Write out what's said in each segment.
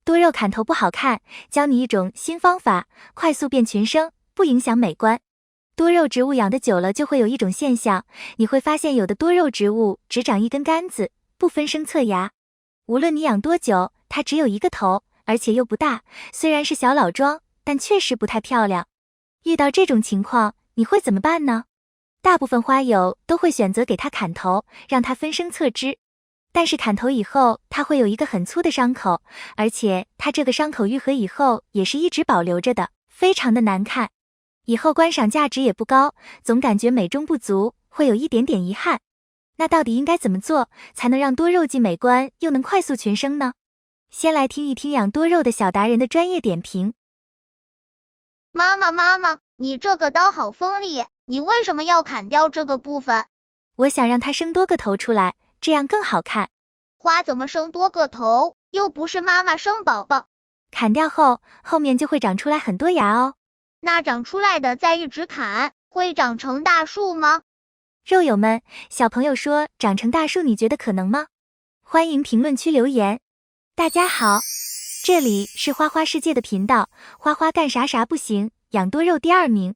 多肉砍头不好看，教你一种新方法，快速变群生，不影响美观。多肉植物养得久了就会有一种现象，你会发现有的多肉植物只长一根杆子，不分生侧芽。无论你养多久，它只有一个头，而且又不大，虽然是小老桩，但确实不太漂亮。遇到这种情况，你会怎么办呢？大部分花友都会选择给它砍头，让它分生侧枝。但是砍头以后，它会有一个很粗的伤口，而且它这个伤口愈合以后也是一直保留着的，非常的难看。以后观赏价值也不高，总感觉美中不足，会有一点点遗憾。那到底应该怎么做，才能让多肉既美观又能快速群生呢？先来听一听养多肉的小达人的专业点评。妈妈，你这个刀好锋利，你为什么要砍掉这个部分？我想让它生多个头出来，这样更好看。花怎么生多个头？又不是妈妈生宝宝。砍掉后，后面就会长出来很多芽哦。那长出来的再一直砍，会长成大树吗？肉友们，小朋友说长成大树，你觉得可能吗？欢迎评论区留言。大家好，这里是花花世界的频道，花花干啥啥不行，养多肉第2名。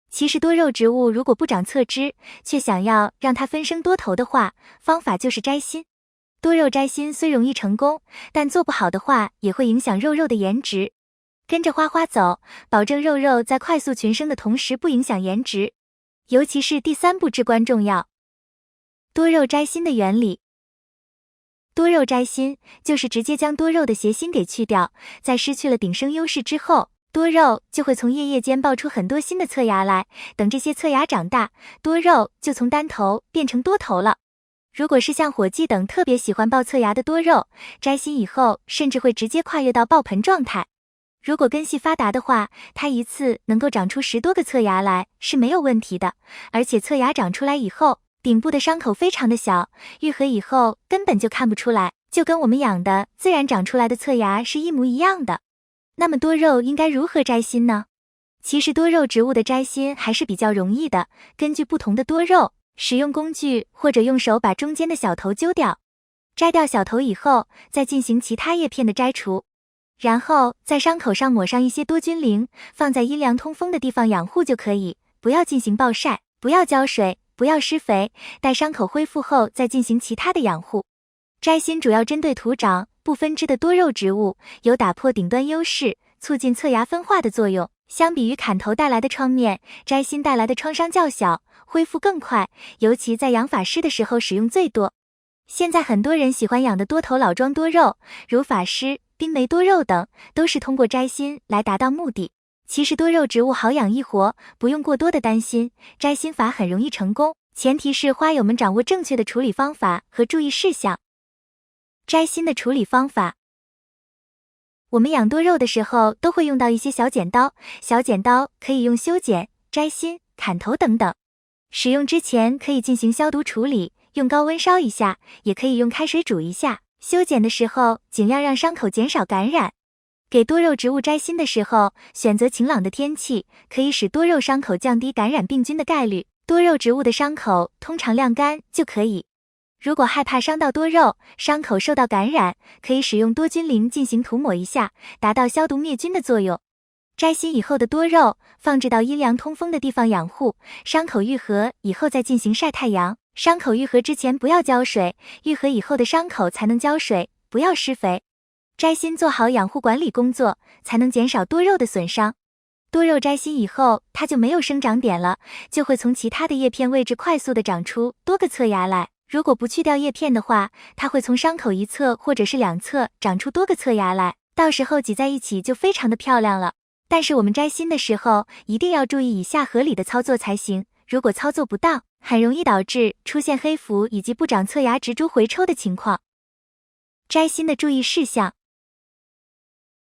其实多肉植物如果不长侧枝，却想要让它分生多头的话，方法就是摘心。多肉摘心虽容易成功，但做不好的话也会影响肉肉的颜值。跟着花花走，保证肉肉在快速群生的同时不影响颜值。尤其是第3步至关重要。多肉摘心的原理。多肉摘心就是直接将多肉的斜心给去掉，在失去了顶生优势之后，多肉就会从叶叶间爆出很多新的侧芽来，等这些侧芽长大，多肉就从单头变成多头了。如果是像火鸡等特别喜欢爆侧芽的多肉，摘心以后甚至会直接跨越到爆盆状态。如果根系发达的话，它一次能够长出10多个侧芽来是没有问题的，而且侧芽长出来以后，顶部的伤口非常的小，愈合以后根本就看不出来，就跟我们养的自然长出来的侧芽是一模一样的。那么多肉应该如何摘心呢？其实多肉植物的摘心还是比较容易的，根据不同的多肉，使用工具或者用手把中间的小头揪掉。摘掉小头以后，再进行其他叶片的摘除。然后在伤口上抹上一些多菌灵，放在阴凉通风的地方养护就可以，不要进行暴晒，不要浇水，不要施肥，待伤口恢复后再进行其他的养护。摘心主要针对土长不分枝的多肉植物，有打破顶端优势，促进侧芽分化的作用。相比于砍头带来的创面，摘心带来的创伤较小，恢复更快，尤其在养法师的时候使用最多。现在很多人喜欢养的多头老桩多肉，如法师、冰梅多肉等，都是通过摘心来达到目的。其实多肉植物好养易活，不用过多的担心，摘心法很容易成功，前提是花友们掌握正确的处理方法和注意事项。摘心的处理方法。我们养多肉的时候都会用到一些小剪刀，小剪刀可以用修剪、摘心、砍头等等。使用之前可以进行消毒处理，用高温烧一下，也可以用开水煮一下。修剪的时候尽量让伤口减少感染。给多肉植物摘心的时候，选择晴朗的天气，可以使多肉伤口降低感染病菌的概率。多肉植物的伤口通常晾干就可以。如果害怕伤到多肉，伤口受到感染，可以使用多菌灵进行涂抹一下，达到消毒灭菌的作用。摘心以后的多肉放置到阴凉通风的地方养护，伤口愈合以后再进行晒太阳。伤口愈合之前不要浇水，愈合以后的伤口才能浇水，不要施肥。摘心做好养护管理工作，才能减少多肉的损伤。多肉摘心以后，它就没有生长点了，就会从其他的叶片位置快速的长出多个侧芽来。如果不去掉叶片的话，它会从伤口一侧或者是2侧长出多个侧芽来，到时候挤在一起就非常的漂亮了。但是我们摘心的时候，一定要注意以下合理的操作才行，如果操作不当，很容易导致出现黑腐以及不长侧芽植株回抽的情况。摘心的注意事项。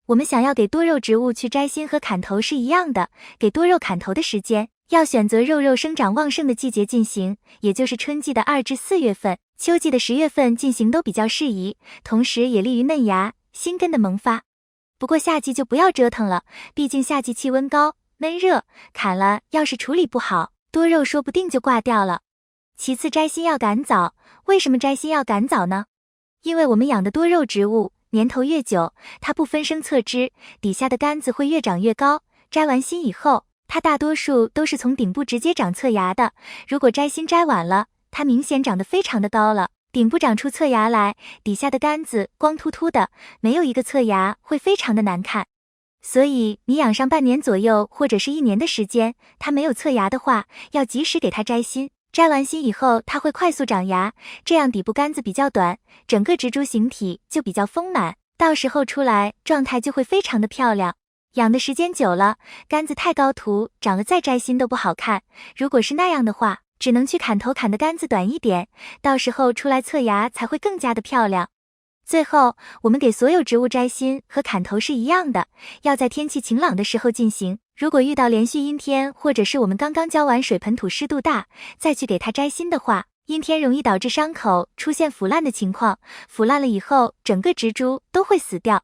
我们想要给多肉植物去摘心和砍头是一样的，给多肉砍头的时间要选择肉生长旺盛的季节进行，也就是春季的2至4月份，秋季的10月份进行都比较适宜，同时也利于嫩芽、新根的萌发。不过夏季就不要折腾了，毕竟夏季气温高、闷热，砍了要是处理不好，多肉说不定就挂掉了。其次摘心要赶早，为什么摘心要赶早呢？因为我们养的多肉植物年头越久，它不分生侧枝，底下的杆子会越长越高。摘完心以后，它大多数都是从顶部直接长侧芽的。如果摘心摘晚了，它明显长得非常的高了，顶部长出侧芽来，底下的杆子光秃秃的，没有一个侧芽，会非常的难看。所以你养上半年左右或者是1年的时间，它没有侧芽的话，要及时给它摘心。摘完心以后，它会快速长芽，这样底部杆子比较短，整个植株形体就比较丰满，到时候出来状态就会非常的漂亮。养的时间久了，杆子太高凸，长了再摘心都不好看。如果是那样的话，只能去砍头砍的杆子短一点，到时候出来侧芽才会更加的漂亮。最后，我们给所有植物摘心和砍头是一样的，要在天气晴朗的时候进行。如果遇到连续阴天，或者是我们刚刚浇完水，盆土湿度大，再去给它摘心的话，阴天容易导致伤口出现腐烂的情况，腐烂了以后，整个植株都会死掉。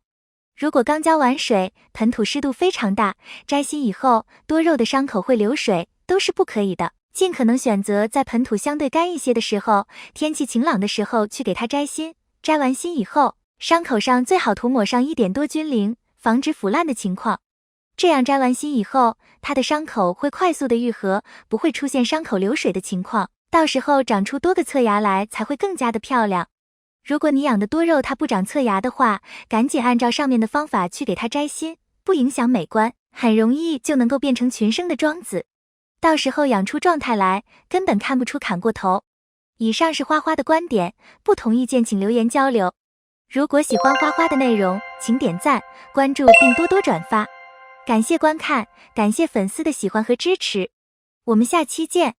如果刚浇完水，盆土湿度非常大，摘心以后多肉的伤口会流水，都是不可以的。尽可能选择在盆土相对干一些的时候，天气晴朗的时候去给它摘心。摘完心以后，伤口上最好涂抹上1点多菌灵，防止腐烂的情况。这样摘完心以后，它的伤口会快速的愈合，不会出现伤口流水的情况，到时候长出多个侧芽来才会更加的漂亮。如果你养的多肉它不长侧芽的话，赶紧按照上面的方法去给它摘心，不影响美观，很容易就能够变成群生的庄子。到时候养出状态来，根本看不出砍过头。以上是花花的观点，不同意见请留言交流。如果喜欢花花的内容，请点赞、关注并多多转发。感谢观看，感谢粉丝的喜欢和支持，我们下期见。